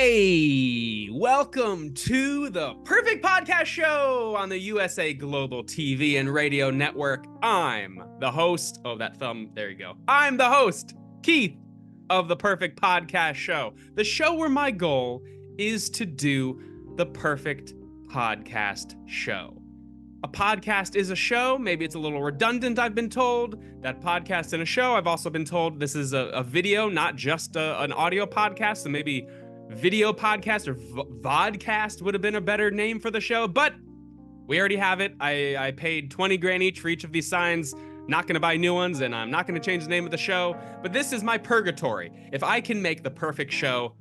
Hey, welcome to the Perfect Podcast Show on the USA Global TV and Radio Network. I'm the host. Oh, that thumb. There you go. I'm the host, Keith, of the Perfect Podcast Show. The show where my goal is to do the perfect podcast show. A podcast is a show. Maybe it's a little redundant, I've been told. That podcast in a show. I've also been told this is a video, not just an audio podcast. So maybe video podcast or vodcast would have been a better name for the show, but we already have it. I paid 20 grand each for each of these signs. Not going to buy new ones, and I'm not going to change the name of the show, but this is my purgatory. If I can make the perfect show,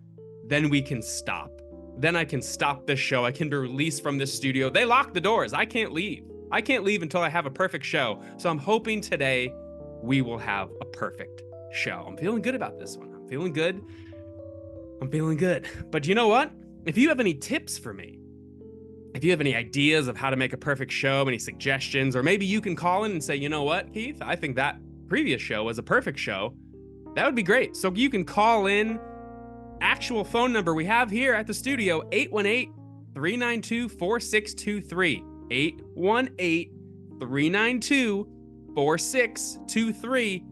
then we can stop. Then I can stop this show. I can be released from this studio. They locked the doors. I can't leave. I can't leave until I have a perfect show. So I'm hoping today we will have a perfect show. I'm feeling good about this one. I'm feeling good. But you know what? If you have any tips for me, if you have any ideas of how to make a perfect show, any suggestions, or maybe you can call in and say, you know what, Keith, I think that previous show was a perfect show. That would be great. So you can call in. Actual phone number we have here at the studio, 818-392-4623. 818-392-4623.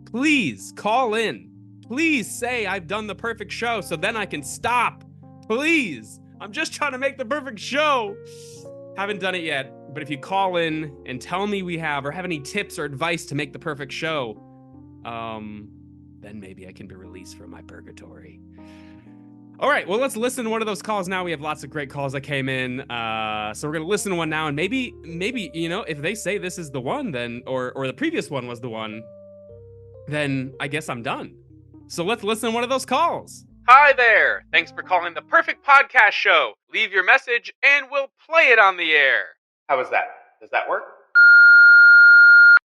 Please call in. Please say I've done the perfect show so then I can stop. Please. I'm just trying to make the perfect show. Haven't done it yet, but if you call in and tell me we have or have any tips or advice to make the perfect show, then maybe I can be released from my purgatory. All right, well, let's listen to one of those calls now. We have lots of great calls that came in. So we're going to listen to one now, and maybe, you know, if they say this is the one, then, or the previous one was the one, then I guess I'm done. So let's listen to one of those calls. Hi there. Thanks for calling the Perfect Podcast Show. Leave your message, and we'll play it on the air. How was that? Does that work?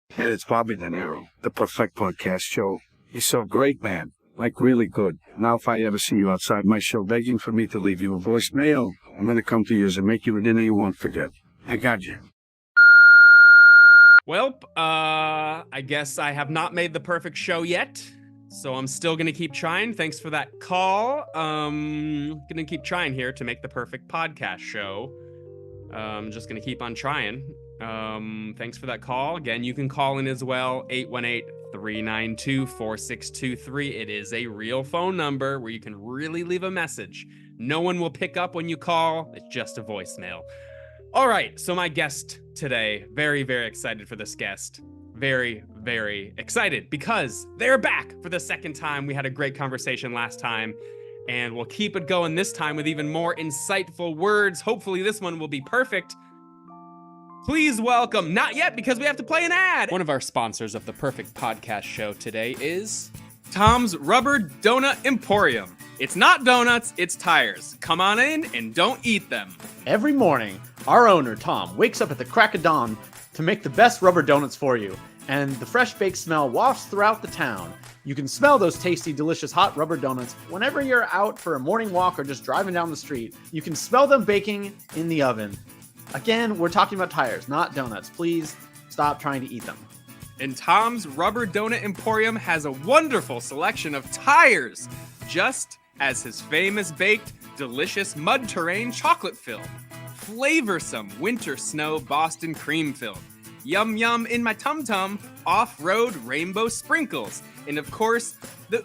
Hey, it's Bobby De Niro, the Perfect Podcast Show. You're so great, man. Like, really good. Now, if I ever see you outside my show begging for me to leave you a voicemail, I'm going to come to yours and make you a dinner you won't forget. I got you. Well, I guess I have not made the perfect show yet, so I'm still going to keep trying. Thanks for that call. Going to keep trying here to make the perfect podcast show. I'm just going to keep on trying. Thanks for that call. Again, you can call in as well, 818-392-4623. It is a real phone number where you can really leave a message. No one will pick up when you call. It's just a voicemail. All right, so my guest today, very, very excited for this guest. Very, very excited because they're back for the second time. We had a great conversation last time, and we'll keep it going this time with even more insightful words. Hopefully this one will be perfect. Please welcome, not yet because we have to play an ad. One of our sponsors of the Perfect Podcast Show today is Tom's Rubber Donut Emporium. It's not donuts, it's tires. Come on in and don't eat them. Every morning, our owner, Tom, wakes up at the crack of dawn to make the best rubber donuts for you. And the fresh baked smell wafts throughout the town. You can smell those tasty, delicious hot rubber donuts whenever you're out for a morning walk or just driving down the street. You can smell them baking in the oven. Again, we're talking about tires, not donuts. Please stop trying to eat them. And Tom's Rubber Donut Emporium has a wonderful selection of tires, just as his famous baked, delicious mud terrain chocolate filled, flavorsome winter snow Boston cream filled, yum yum in my tum tum off-road rainbow sprinkles, and of course, the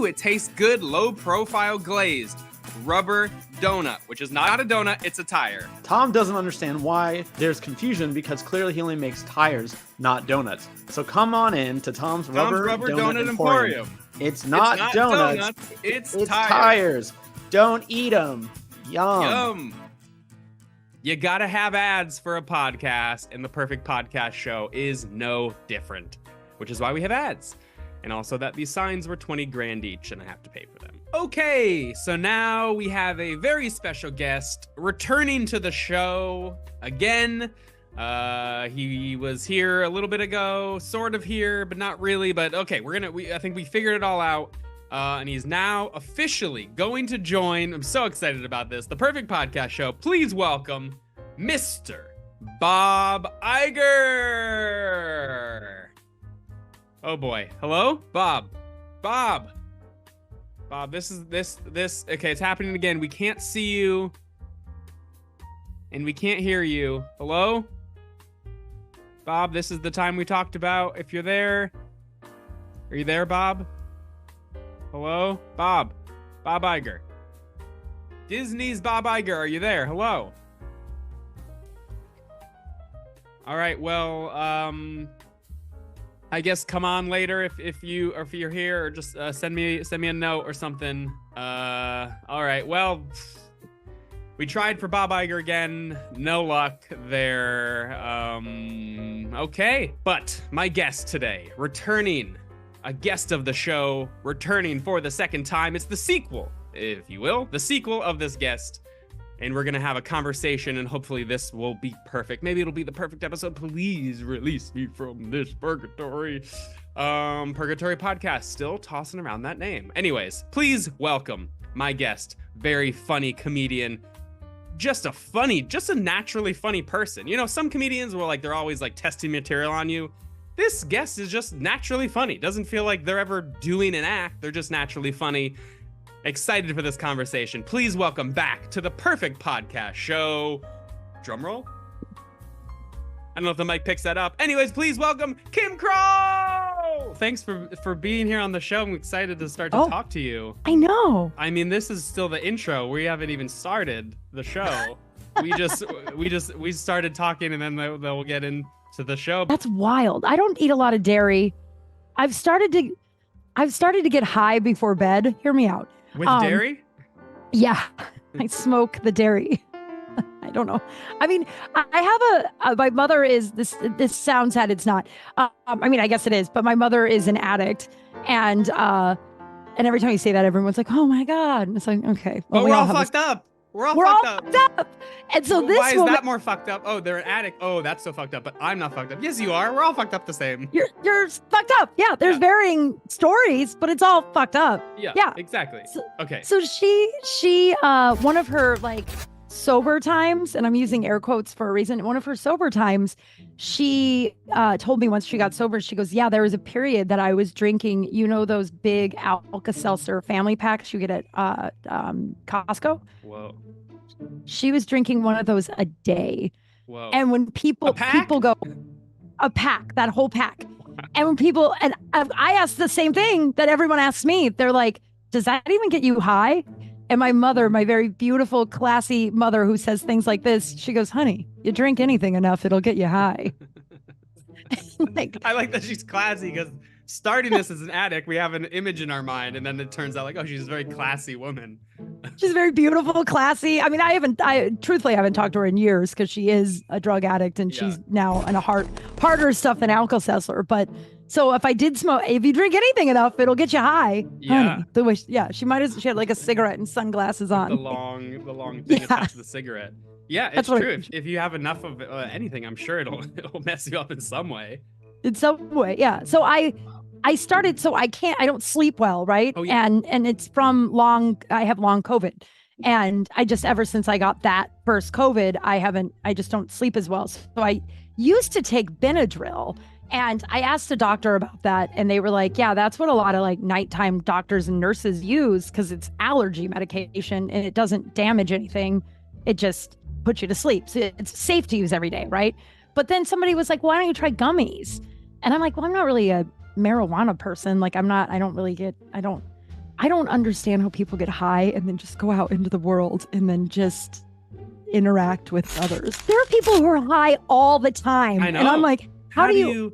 it tastes good low profile glazed rubber donut, which is not a donut, it's a tire. Tom doesn't understand why there's confusion because clearly he only makes tires, not donuts. So come on in to Tom's Rubber Donut Emporium. It's not donuts, it's tires. Don't eat them. Yum. You gotta have ads for a podcast, and the Perfect Podcast Show is no different, which is why we have ads. And also that these signs were 20 grand each and I have to pay for them. Okay, so now we have a very special guest returning to the show again. He was here a little bit ago, sort of here, but not really. But okay, I think we figured it all out. And he's now officially going to join. I'm so excited about this. The Perfect Podcast Show. Please welcome Mr. Bob Iger. Oh boy. Hello? Bob. Bob, this. Okay, it's happening again. We can't see you. And we can't hear you. Hello? Bob, this is the time we talked about. If you're there. Are you there, Bob? Hello? Bob. Bob Iger. Disney's Bob Iger. Are you there? Hello? All right, well, I guess come on later if you're here, or just send me a note or something. All right, well, we tried for Bob Iger again, no luck there. Okay, but my guest today, returning, a guest of the show, returning for the second time. It's the sequel, if you will, the sequel of this guest. And we're going to have a conversation, and hopefully this will be perfect. Maybe it'll be the perfect episode. Please release me from this purgatory. Purgatory podcast, still tossing around that name. Anyways, please welcome my guest, very funny comedian, just a naturally funny person. You know, some comedians were like, they're always like testing material on you. This guest is just naturally funny. Doesn't feel like they're ever doing an act. They're just naturally funny. Excited for this conversation. Please welcome back to the perfect podcast show. Drum roll. I don't know if the mic picks that up. Anyways, please welcome Kym Kral. Thanks for being here on the show. I'm excited to start to talk to you. I know. I mean, this is still the intro. We haven't even started the show. we started talking, and then they'll get into the show. That's wild. I don't eat a lot of dairy. I've started to get high before bed. Hear me out. With dairy? Yeah, I smoke the dairy. I don't know. I mean, I have my mother is this sounds sad. It's not. I mean, I guess it is, but my mother is an addict. And every time you say that, everyone's like, oh my God. And it's like, okay. Well, we're all fucked up. We're all fucked up. And so why is that more fucked up? Oh, they're an addict. Oh, that's so fucked up. But I'm not fucked up. Yes, you are. We're all fucked up the same. You're fucked up. Yeah. There's varying stories, but it's all fucked up. Yeah. Exactly. Okay. So she one of her like sober times, and I'm using air quotes for a reason. One of her sober times, she told me once she got sober, she goes, yeah, there was a period that I was drinking, you know, those big Alka-Seltzer family packs you get at Costco. Whoa. She was drinking one of those a day. Whoa. And when people go, a pack, that whole pack. And when people, and I asked the same thing that everyone asks me. They're like, does that even get you high? And my mother, my very beautiful, classy mother who says things like this, she goes, honey, you drink anything enough, it'll get you high. I like that she's classy, because starting this as an addict, we have an image in our mind, and then it turns out like, oh, she's a very classy woman. She's very beautiful, classy. I mean, I truthfully haven't talked to her in years, because she is a drug addict, and she's now in a harder stuff than Alka-Seltzer. But so if I did smoke, if you drink anything enough, it'll get you high. Yeah. Honey, she had like a cigarette and sunglasses on. The long thing attached to the cigarette. Yeah, it's true. If you have enough of anything, I'm sure it'll mess you up in some way. In some way, yeah. So I started, so I don't sleep well, right? Oh, yeah. And it's from I have long COVID. And I just, ever since I got that first COVID, I just don't sleep as well. So I used to take Benadryl, and I asked a doctor about that, and they were like, yeah, that's what a lot of like nighttime doctors and nurses use, because it's allergy medication and it doesn't damage anything. It just puts you to sleep. So it's safe to use every day, right? But then somebody was like, why don't you try gummies? And I'm like, well, I'm not really a marijuana person. Like, I don't understand how people get high and then just go out into the world and then just interact with others. There are people who are high all the time. I know. And I'm like, how do you...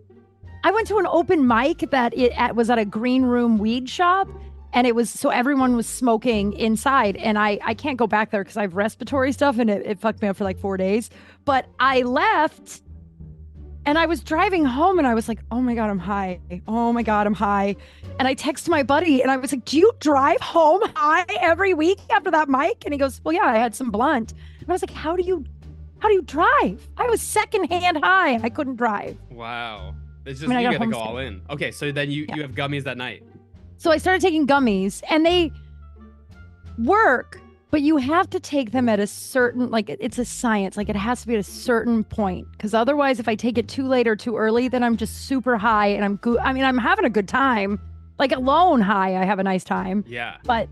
I went to an open mic that was at a green room weed shop, and it was, so everyone was smoking inside, and I can't go back there because I have respiratory stuff, and it fucked me up for like 4 days. But I left, and I was driving home, and I was like, oh my God, I'm high. Oh my God, I'm high. And I texted my buddy, and I was like, do you drive home high every week after that mic? And he goes, well, yeah, I had some blunt. And I was like, how do you drive? I was secondhand high, and I couldn't drive. Wow. It's just, you gotta go all in. Okay, so then you have gummies that night. So I started taking gummies, and they work, but you have to take them at a certain, like, it's a science. Like, it has to be at a certain point, because otherwise, if I take it too late or too early, then I'm just super high, and I'm having a good time, Like alone high, I have a nice time. Yeah. But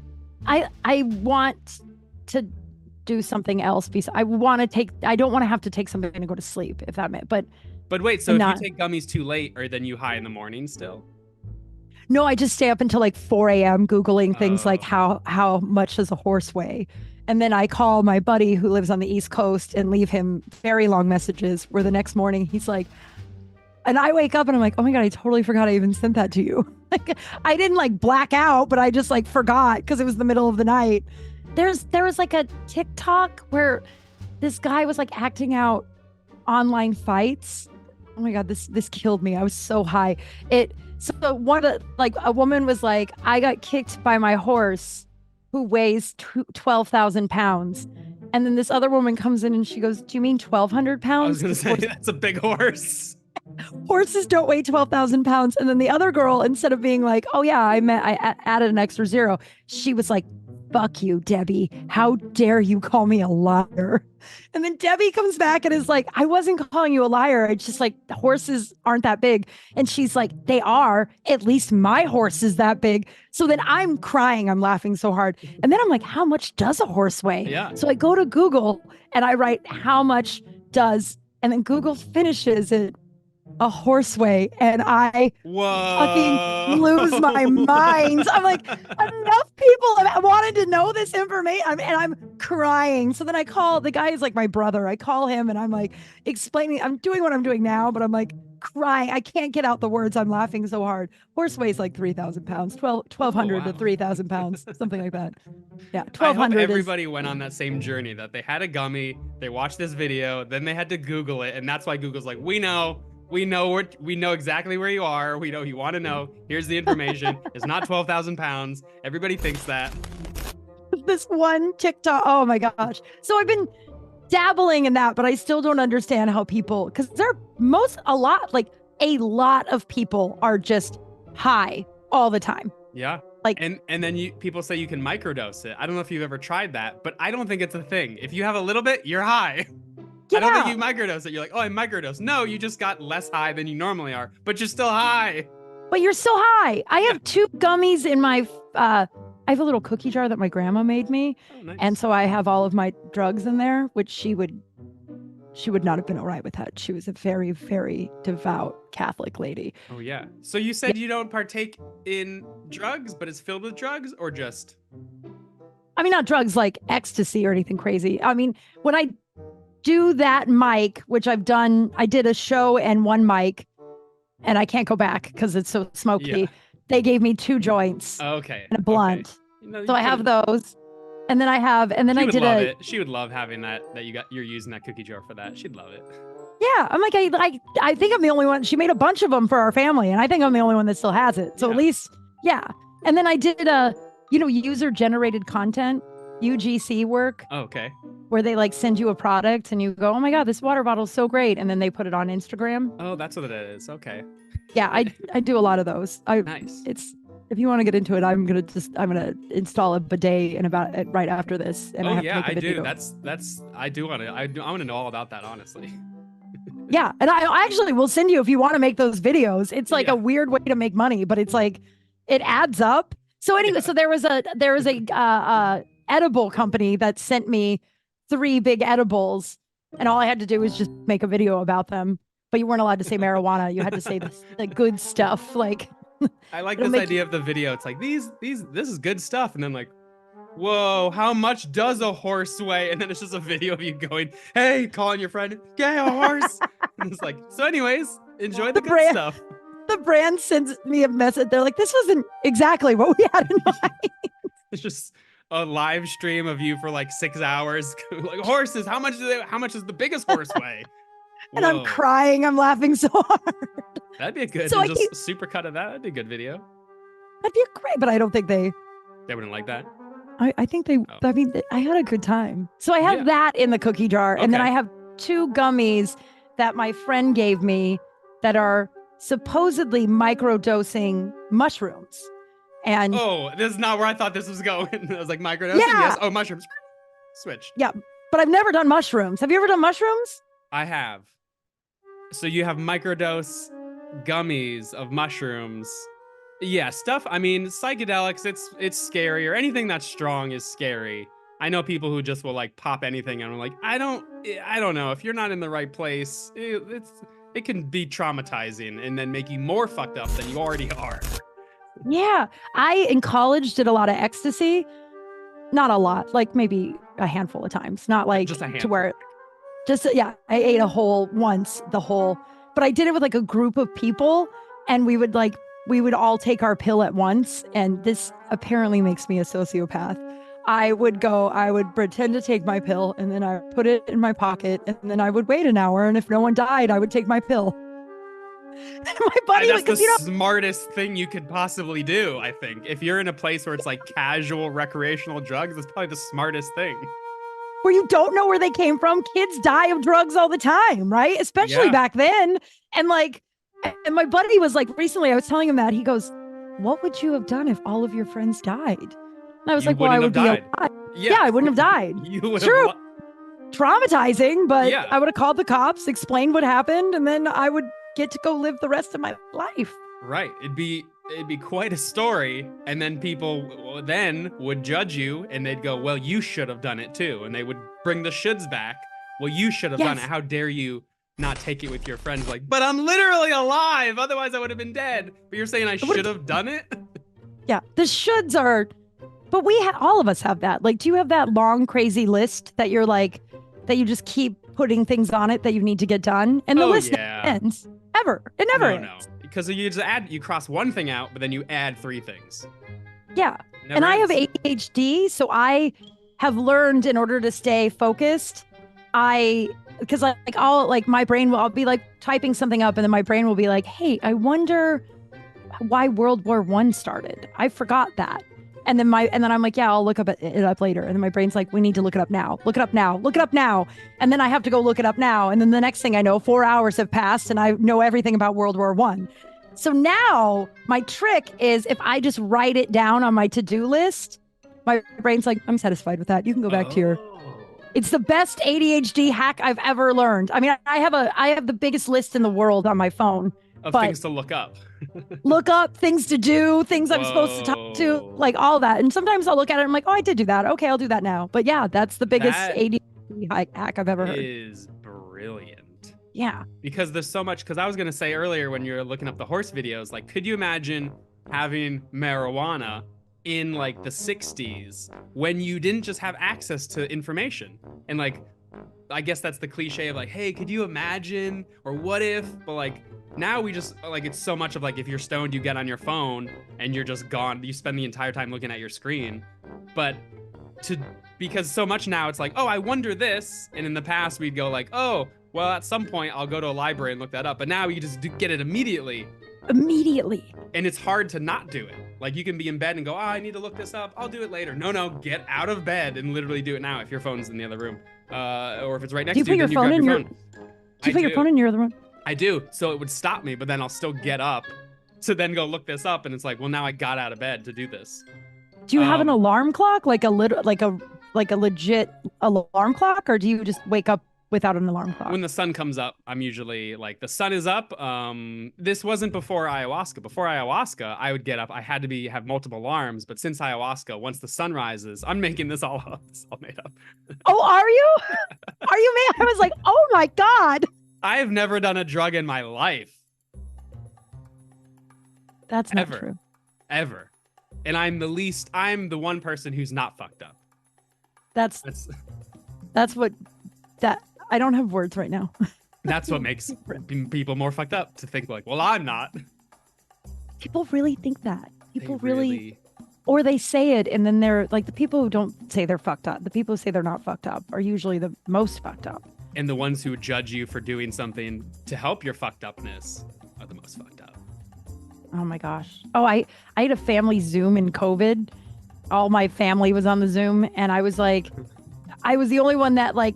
I want to do something else. I don't want to have to take something to go to sleep, if that meant. But wait, so if you take gummies too late, are then you high in the morning still? no, I just stay up until like 4 a.m. Googling things like Oh. how much does a horse weigh? And then I call my buddy who lives on the East Coast and leave him very long messages where the next morning he's like, and I wake up and I'm like, oh my God, I totally forgot I even sent that to you. Like I didn't like black out, but I just like forgot because it was the middle of the night. There was like a TikTok where this guy was like acting out online fights. Oh my God, this killed me. I was so high. So one of like a woman was like, I got kicked by my horse who weighs 12,000 pounds. And then this other woman comes in and she goes, do you mean 1,200 I pounds? was gonna say that's a big horse. Horses don't weigh 12,000 pounds. And then the other girl, instead of being like, oh yeah, I added an extra zero, she was like, fuck you, Debbie. How dare you call me a liar? And then Debbie comes back and is like, I wasn't calling you a liar. It's just like horses aren't that big. And she's like, they are. At least my horse is that big. So then I'm crying. I'm laughing so hard. And then I'm like, how much does a horse weigh? Yeah. So I go to Google and I write how much does, and then Google finishes it a horse weigh, and I fucking lose my mind. I'm like, enough people have wanted to know this information, and I'm crying. So then I call the guy is like my brother. I call him and I'm like explaining. I'm doing what I'm doing now, but I'm like crying. I can't get out the words. I'm laughing so hard. Horse weighs like 3,000 pounds, 1,200 to 3,000 pounds, something like that. Yeah, 1,200. Everybody went on that same journey that they had a gummy, they watched this video, then they had to Google it, and that's why Google's like, we know exactly where you are. We know you want to know. Here's the information. It's not 12,000 pounds. Everybody thinks that. This one TikTok. Oh my gosh. So I've been dabbling in that, but I still don't understand how people, because a lot of people are just high all the time. Yeah. Like, and then people say you can microdose it. I don't know if you've ever tried that, but I don't think it's a thing. If you have a little bit, you're high. yeah. I don't think you microdose it. You're like, oh, I microdose. No, you just got less high than you normally are, but you're still high. But you're still high. I have 2 gummies in my, I have a little cookie jar that my grandma made me. Oh, nice. And so I have all of my drugs in there, which she would not have been all right with that. She was a very, very devout Catholic lady. Oh, yeah. So you said you don't partake in drugs, but it's filled with drugs, or just? I mean, not drugs like ecstasy or anything crazy. I mean, when I do that mic, which I've done, I did a show and 1 mic, and I can't go back because it's so smoky. Yeah. They gave me 2 joints Okay. and a blunt. Okay. You know, So I have those. And then I did it. She would love having that you're using that cookie jar for that. She'd love it. Yeah, I'm like, I think I'm the only one. She made a bunch of them for our family, and I think I'm the only one that still has it. So Yeah. at least, yeah. And then I did user generated content, UGC work, Oh, okay. where they like send you a product and you go, oh my God, this water bottle is so great. And then they put it on Instagram. Oh, that's what it is. Okay. Yeah, I do a lot of those. Nice. If you want to get into it, I'm gonna install a bidet right after this. And I Oh, have yeah, to make a I video. do. I want to know all about that, honestly. Yeah, and I actually will send you if you want to make those videos. It's like Yeah. a weird way to make money, but it's like it adds up. So anyway, so there was a edible company that sent me 3 big edibles, and all I had to do was just make a video about them. But you weren't allowed to say marijuana. You had to say the good stuff, like. I like It'll this make idea of the video. It's like this is good stuff, and then like, whoa, how much does a horse weigh? And then it's just a video of you going, hey, calling your friend, get a horse. And it's like, so anyways, enjoy the good stuff. The brand sends me a message. They're like, this wasn't exactly what we had in mind. It's just a live stream of you for like 6 hours. Like, horses, how much does the biggest horse weigh? And I'm Whoa. crying. I'm laughing so hard. That'd be a good, So I just keep- super cut of that. That'd be a good video. That'd be great, but I don't think they Wouldn't like that. I think they, Oh. I mean, I had a good time. So I have Yeah. that in the cookie jar. And then Okay. I have 2 gummies that my friend gave me that are supposedly microdosing mushrooms. And Oh, this is not where I thought this was going. I was like, microdosing, Yeah. yes. Oh, mushrooms. Switch. but I've never done mushrooms. Have you ever done mushrooms? I have. So you have microdose gummies of mushrooms. Yeah, stuff. I mean, psychedelics, it's scary, or anything that's strong is scary. I know people who just will like pop anything, and I'm like, I don't know. If you're not in the right place, it can be traumatizing and then make you more fucked up than you already are. Yeah. I, in college, did a lot of ecstasy. Not a lot, like maybe a handful of times. Not like Just a to handful. where, just, yeah, I ate a whole once, the whole, but I did it with like a group of people, and we would all take our pill at once. And this apparently makes me a sociopath. I would pretend to take my pill, and then I put it in my pocket, and then I would wait an hour. And if no one died, I would take my pill. My buddy, That's because the smartest thing you could possibly do, I think. If you're in a place where it's like casual recreational drugs, it's probably the smartest thing. where you don't know where they came from. Kids die of drugs all the time, right? Especially back then. And like, and my buddy was like, recently I was telling him that, he goes, what would you have done if all of your friends died? And I was like, well, I would be alive. Yeah, I wouldn't have died. You would True. have Traumatizing, but Yeah. I would have called the cops, explained what happened, and then I would get to go live the rest of my life. Right. It'd be quite a story, and then people then would judge you, and they'd go, well, you should have done it too, and they would bring the shoulds back. Well, you should have done it. How dare you not take it with your friends? Like, but I'm literally alive, otherwise I would have been dead. But you're saying I should have done it? Yeah, the shoulds are, but all of us have that. Like, do you have that long, crazy list that you're like, that you just keep putting things on it that you need to get done? And the list never ends. Ever. It never ends. No. Because you cross one thing out, but then you add three things. Yeah. Never And I have ends. ADHD, so I have learned, in order to stay focused, because my brain I'll be like typing something up, and then my brain will be like, hey, I wonder why World War I started. I forgot that. And then I'm like, yeah, I'll look it up later. And then my brain's like, we need to look it up now. Look it up now. Look it up now. And then I have to go look it up now. And then the next thing I know, 4 hours have passed, and I know everything about World War I. So now my trick is, if I just write it down on my to-do list, my brain's like, I'm satisfied with that. You can go back to your. It's the best ADHD hack I've ever learned. I mean, I have the biggest list in the world on my phone Of but things to look up. look up, things to do, things I'm supposed to talk to, like all that. And sometimes I'll look at it and I'm like, oh, I did do that. Okay, I'll do that now. But yeah, that's the biggest That ADHD hack I've ever heard. Is brilliant. Yeah. Because there's so much, because I was going to say earlier when you're looking up the horse videos, like, could you imagine having marijuana in like the 60s when you didn't just have access to information? And like, I guess that's the cliche of like, hey, could you imagine, or what if? But like, now we just, like, it's so much of like, if you're stoned, you get on your phone and you're just gone. You spend the entire time looking at your screen. But because so much now it's like, oh, I wonder this. And in the past we'd go like, oh, well, at some point I'll go to a library and look that up. But now you just get it immediately. Immediately. And it's hard to not do it. Like, you can be in bed and go, oh, I need to look this up. I'll do it later. No, get out of bed and literally do it now if your phone's in the other room. Or if it's right next to you, then you grab your phone. Do you put your phone in your other room? I do. So it would stop me, but then I'll still get up to then go look this up. And it's like, well, now I got out of bed to do this. Do you have an alarm clock, like a legit alarm clock, or do you just wake up without an alarm clock? When the sun comes up, I'm usually like, the sun is up. This wasn't before ayahuasca. Before ayahuasca, I would get up. I had to have multiple alarms. But since ayahuasca, once the sun rises, I'm making this all up. It's all made up. Oh, are you? Are you, man? I was like, oh my God. I have never done a drug in my life. That's not true. Ever. And I'm the one person who's not fucked up. That's what I don't have words right now. That's what makes people more fucked up, to think like, well, I'm not. People really think that. People really, or they say it, and then they're like, the people who don't say they're fucked up, the people who say they're not fucked up are usually the most fucked up. And the ones who judge you for doing something to help your fucked upness are the most fucked up. Oh my gosh. Oh, I had a family Zoom in COVID. All my family was on the Zoom, and I was like, I was the only one that like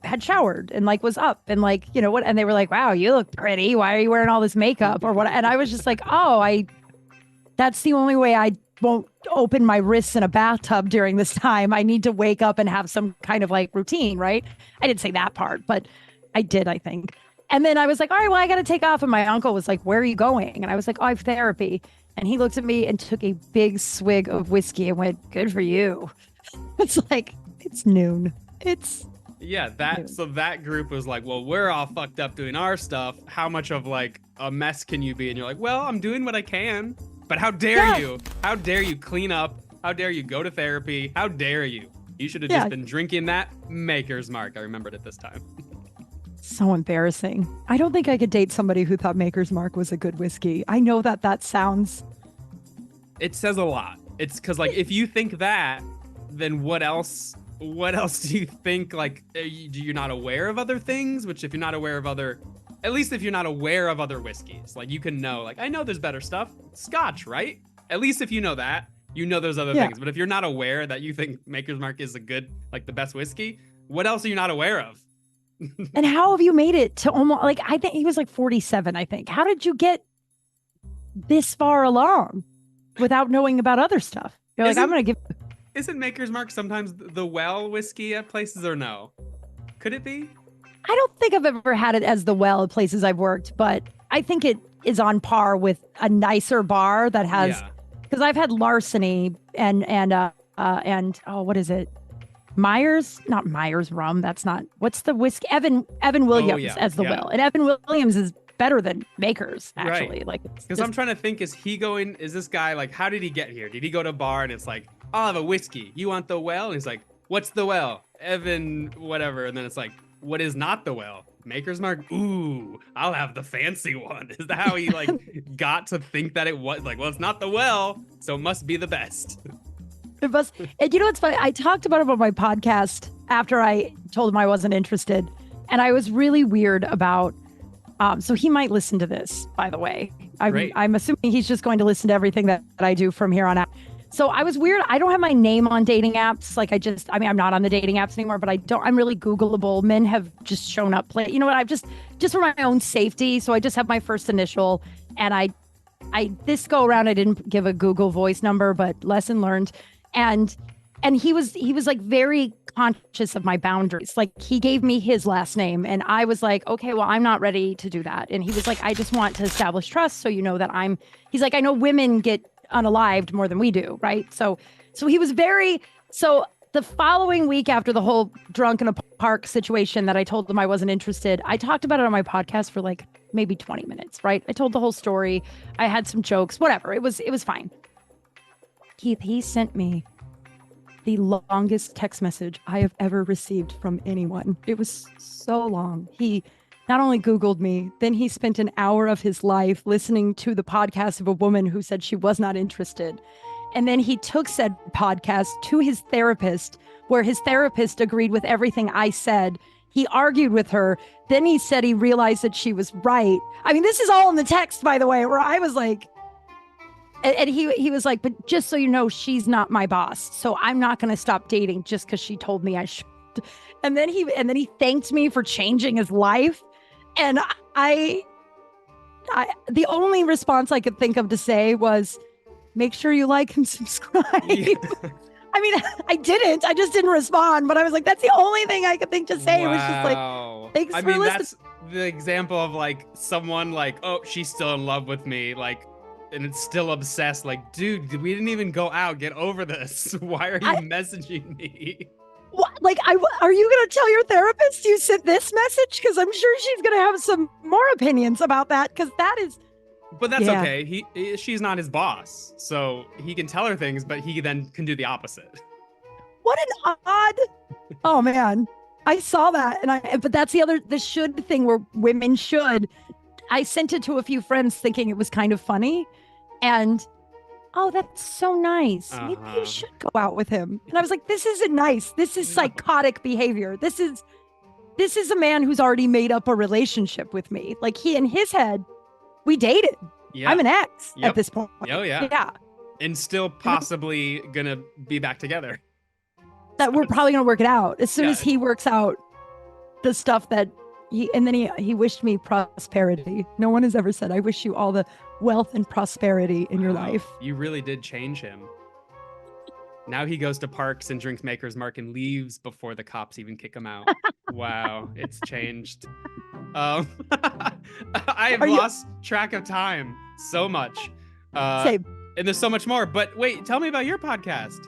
had showered and like was up and like, you know what? And they were like, wow, you look pretty. Why are you wearing all this makeup or what? And I was just like, oh, that's the only way I won't open my wrists in a bathtub during this time. I need to wake up and have some kind of like routine, right? I didn't say that part, but I did, I think. And then I was like, all right, well, I got to take off. And my uncle was like, where are you going? And I was like, oh, I have therapy. And he looked at me and took a big swig of whiskey and went, "Good for you." It's like, it's noon. Yeah, that group was like, well, we're all fucked up doing our stuff. How much of like a mess can you be? And you're like, well, I'm doing what I can. But how dare you? How dare you clean up? How dare you go to therapy? How dare you? You should have just been drinking that Maker's Mark. I remembered it this time. So embarrassing. I don't think I could date somebody who thought Maker's Mark was a good whiskey. I know that sounds... It says a lot. It's because like, if you think that, then what else do you think? Like, you're not aware of other things, which if you're not aware of at least if you're not aware of other whiskeys, like you can know, like, I know there's better stuff. Scotch, right? At least if you know that, you know there's other things. But if you're not aware that you think Maker's Mark is like the best whiskey, what else are you not aware of? And how have you made it to almost, like, I think he was like 47, I think. How did you get this far along without knowing about other stuff? You're like, I'm going to give... Isn't Maker's Mark sometimes the well whiskey at places, or no? Could it be? I don't think I've ever had it as the well at places I've worked, but I think it is on par with a nicer bar that has, because I've had Larceny and what is it? Not Myers rum. That's not, what's the whiskey? Evan Williams as the well. And Evan Williams is better than Maker's, actually. Right. Like, because I'm trying to think, is this guy, like, how did he get here? Did he go to a bar and it's like, I'll have a whiskey. You want the well? And he's like, what's the well? Evan, whatever. And then it's like, what is not the well? Maker's Mark? Ooh, I'll have the fancy one. Is that how he like got to think that it was like, well, it's not the well, so it must be the best. It must. And you know what's funny? I talked about it on my podcast after I told him I wasn't interested. And I was really weird about, so he might listen to this, by the way. I'm assuming he's just going to listen to everything that I do from here on out. So I was weird. I don't have my name on dating apps. Like I'm not on the dating apps anymore, but I'm really Googleable. Men have just shown up. You know what? I've just for my own safety. So I just have my first initial. And I this go around, I didn't give a Google voice number, but lesson learned. And he was like very conscious of my boundaries. Like he gave me his last name and I was like, okay, well, I'm not ready to do that. And he was like, I just want to establish trust. So you know that he's like, I know women get unalived more than we do, right? So he was so the following week after the whole drunk in a park situation that I told him I wasn't interested, I talked about it on my podcast for like maybe 20 minutes, right? I told the whole story. I had some jokes, whatever. It was fine. Keith, he sent me the longest text message I have ever received from anyone. It was so long. He not only Googled me, then he spent an hour of his life listening to the podcast of a woman who said she was not interested. And then he took said podcast to his therapist, where his therapist agreed with everything I said. He argued with her. Then he said he realized that she was right. I mean, this is all in the text, by the way, where I was like, and he was like, but just so you know, she's not my boss. So I'm not going to stop dating just because she told me I should. And then he thanked me for changing his life. And I the only response I could think of to say was, make sure you like and subscribe. Yeah. I mean, I just didn't respond, but I was like, that's the only thing I could think to say. Wow. It was just like, thanks for listening. That's the example of like someone like, oh, she's still in love with me. Like, and it's still obsessed. Like, dude, we didn't even go out. Get over this. Why are you messaging me? What? Like, are you going to tell your therapist you sent this message? Because I'm sure she's going to have some more opinions about that. Because that is. But that's okay. She's not his boss, so he can tell her things, but he then can do the opposite. What an odd. Oh man, I saw that, but that's the should thing where women should. I sent it to a few friends thinking it was kind of funny, and oh, that's so nice. Maybe you should go out with him. And I was like, this isn't nice. This is psychotic behavior. This is a man who's already made up a relationship with me. Like he in his head. We dated. Yeah. I'm an ex at this point. Oh, yeah. Yeah. And still possibly going to be back together. That we're probably going to work it out. As soon as he works out the stuff that he wished me prosperity. No one has ever said, I wish you all the wealth and prosperity in your life. You really did change him. Now he goes to parks and drinks Maker's Mark and leaves before the cops even kick him out. Wow, it's changed. I have lost track of time so much. Same. And there's so much more. But wait, tell me about your podcast.